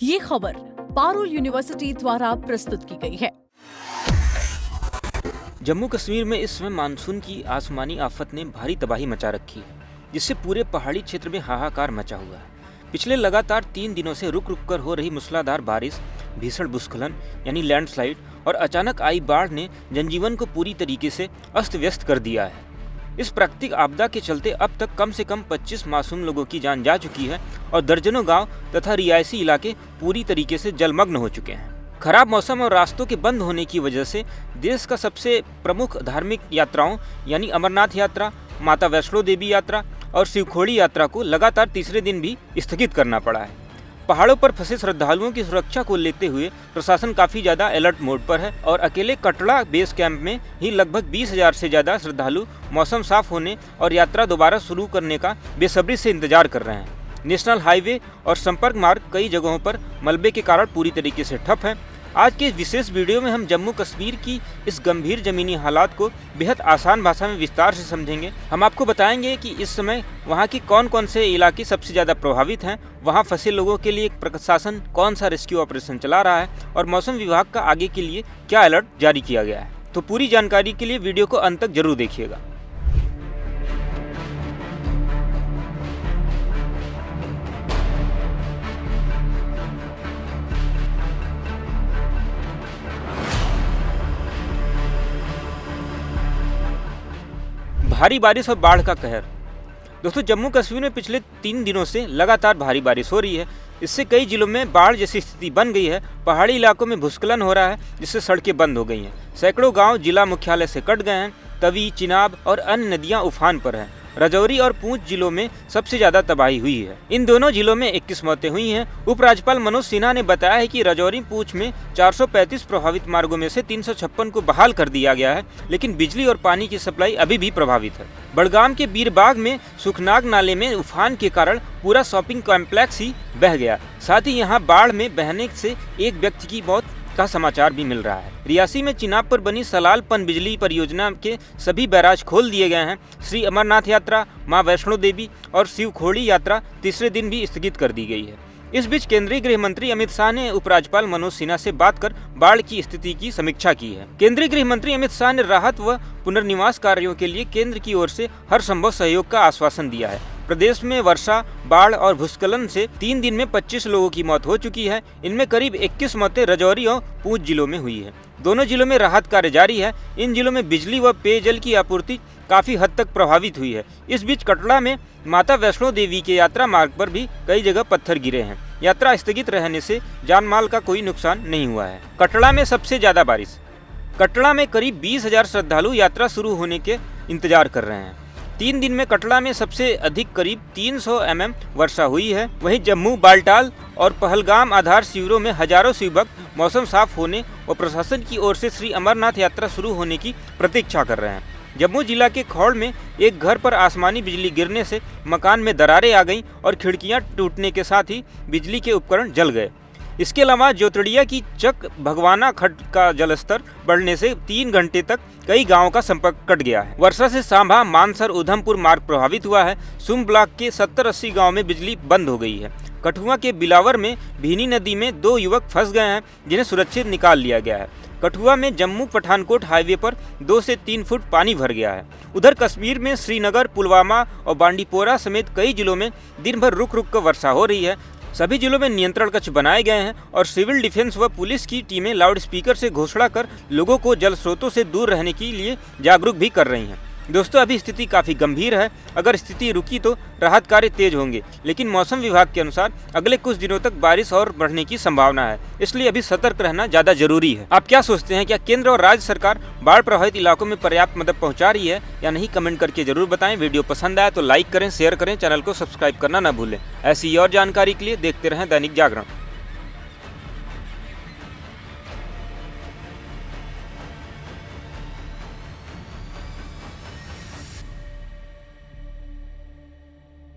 ये खबर पारुल यूनिवर्सिटी द्वारा प्रस्तुत की गई है। जम्मू कश्मीर में इस समय मानसून की आसमानी आफत ने भारी तबाही मचा रखी है, जिससे पूरे पहाड़ी क्षेत्र में हाहाकार मचा हुआ है। पिछले लगातार 3 दिनों से रुक रुक कर हो रही मूसलाधार बारिश, भीषण भूस्खलन यानी लैंडस्लाइड और अचानक आई बाढ़ ने जनजीवन को पूरी तरीके से अस्त व्यस्त कर दिया है। इस प्राकृतिक आपदा के चलते अब तक कम से कम 25 मासूम लोगों की जान जा चुकी है और दर्जनों गांव तथा रिहायशी इलाके पूरी तरीके से जलमग्न हो चुके हैं। खराब मौसम और रास्तों के बंद होने की वजह से देश का सबसे प्रमुख धार्मिक यात्राओं यानी अमरनाथ यात्रा, माता वैष्णो देवी यात्रा और शिवखोड़ी यात्रा को लगातार तीसरे दिन भी स्थगित करना पड़ा है। पहाड़ों पर फंसे श्रद्धालुओं की सुरक्षा को लेते हुए प्रशासन काफ़ी ज़्यादा अलर्ट मोड पर है और अकेले कटड़ा बेस कैंप में ही लगभग 20,000 से ज़्यादा श्रद्धालु मौसम साफ होने और यात्रा दोबारा शुरू करने का बेसब्री से इंतजार कर रहे हैं। नेशनल हाईवे और संपर्क मार्ग कई जगहों पर मलबे के कारण पूरी तरीके से ठप है। आज के इस विशेष वीडियो में हम जम्मू कश्मीर की इस गंभीर ज़मीनी हालात को बेहद आसान भाषा में विस्तार से समझेंगे। हम आपको बताएंगे कि इस समय वहाँ के कौन कौन से इलाके सबसे ज़्यादा प्रभावित हैं, वहाँ फंसे लोगों के लिए प्रशासन कौन सा रेस्क्यू ऑपरेशन चला रहा है और मौसम विभाग का आगे के लिए क्या अलर्ट जारी किया गया है। तो पूरी जानकारी के लिए वीडियो को अंत तक जरूर देखिएगा। भारी बारिश और बाढ़ का कहर। दोस्तों, जम्मू कश्मीर में पिछले 3 दिनों से लगातार भारी बारिश हो रही है। इससे कई जिलों में बाढ़ जैसी स्थिति बन गई है। पहाड़ी इलाकों में भूस्खलन हो रहा है, जिससे सड़कें बंद हो गई हैं। सैकड़ों गांव जिला मुख्यालय से कट गए हैं। तवी, चिनाब और अन्य नदियां उफान पर हैं। राजौरी और पूंछ जिलों में सबसे ज्यादा तबाही हुई है। इन दोनों जिलों में 21 मौतें हुई हैं। उपराज्यपाल मनोज सिन्हा ने बताया है कि राजौरी पूंछ में 435 प्रभावित मार्गों में से 356 को बहाल कर दिया गया है, लेकिन बिजली और पानी की सप्लाई अभी भी प्रभावित है। बड़गाम के बीरबाग में सुखनाग नाले में उफान के कारण पूरा शॉपिंग कॉम्प्लेक्स ही बह गया। साथ ही यहाँ बाढ़ में बहने से एक व्यक्ति की मौत का समाचार भी मिल रहा है। रियासी में चिनाब पर बनी सलाल पनबिजली परियोजना के सभी बैराज खोल दिए गए हैं। श्री अमरनाथ यात्रा, मां वैष्णो देवी और शिवखोड़ी यात्रा तीसरे दिन भी स्थगित कर दी गई है। इस बीच केंद्रीय गृह मंत्री अमित शाह ने उपराज्यपाल मनोज सिन्हा से बात कर बाढ़ की स्थिति की समीक्षा की है। केंद्रीय गृह मंत्री अमित शाह ने राहत व पुनर्निवास कार्यों के लिए केंद्र की ओर से हर संभव सहयोग का आश्वासन दिया है। प्रदेश में वर्षा, बाढ़ और भूस्खलन से 3 दिन में 25 लोगों की मौत हो चुकी है। इनमें करीब 21 मौतें राजौरी और पूंछ जिलों में हुई है। दोनों जिलों में राहत कार्य जारी है। इन जिलों में बिजली व पेयजल की आपूर्ति काफी हद तक प्रभावित हुई है। इस बीच कटड़ा में माता वैष्णो देवी के यात्रा मार्ग पर भी कई जगह पत्थर गिरे हैं। यात्रा स्थगित रहने से जान माल का कोई नुकसान नहीं हुआ है। कटड़ा में सबसे ज्यादा बारिश। कटड़ा में करीब 20,000 श्रद्धालु यात्रा शुरू होने के इंतजार कर रहे हैं। 3 दिन में कटड़ा में सबसे अधिक करीब 300 mm वर्षा हुई है। वहीं जम्मू, बालटाल और पहलगाम आधार शिविरों में हजारों शिवभक्त मौसम साफ होने व प्रशासन की ओर से श्री अमरनाथ यात्रा शुरू होने की प्रतीक्षा कर रहे हैं। जम्मू जिला के खौड़ में एक घर पर आसमानी बिजली गिरने से मकान में दरारें आ गईं और खिड़कियां टूटने के साथ ही बिजली के उपकरण जल गए। इसके अलावा जोतड़िया की चक भगवाना खड्ड का जलस्तर बढ़ने से 3 घंटे तक कई गांवों का संपर्क कट गया है। वर्षा से सांभा, मानसर, उधमपुर मार्ग प्रभावित हुआ है। सुम ब्लॉक के 70-80 गांव में बिजली बंद हो गई है। कठुआ के बिलावर में भीनी नदी में 2 युवक फंस गए हैं, जिन्हें सुरक्षित निकाल लिया गया है। कठुआ में जम्मू पठानकोट हाईवे पर 2 से 3 फुट पानी भर गया है। उधर कश्मीर में श्रीनगर, पुलवामा और बांडीपोरा समेत कई जिलों में दिन भर रुक रुक कर वर्षा हो रही है। सभी जिलों में नियंत्रण कक्ष बनाए गए हैं और सिविल डिफेंस व पुलिस की टीमें लाउड स्पीकर से घोषणा कर लोगों को जल स्रोतों से दूर रहने के लिए जागरूक भी कर रही हैं। दोस्तों, अभी स्थिति काफ़ी गंभीर है। अगर स्थिति रुकी तो राहत कार्य तेज होंगे, लेकिन मौसम विभाग के अनुसार अगले कुछ दिनों तक बारिश और बढ़ने की संभावना है। इसलिए अभी सतर्क रहना ज़्यादा जरूरी है। आप क्या सोचते हैं, क्या केंद्र और राज्य सरकार बाढ़ प्रभावित इलाकों में पर्याप्त मदद पहुंचा रही है या नहीं? कमेंट करके जरूर बताएं। वीडियो पसंद आया तो लाइक करें, शेयर करें, चैनल को सब्सक्राइब करना न भूलें। ऐसी और जानकारी के लिए देखते रहें दैनिक जागरण।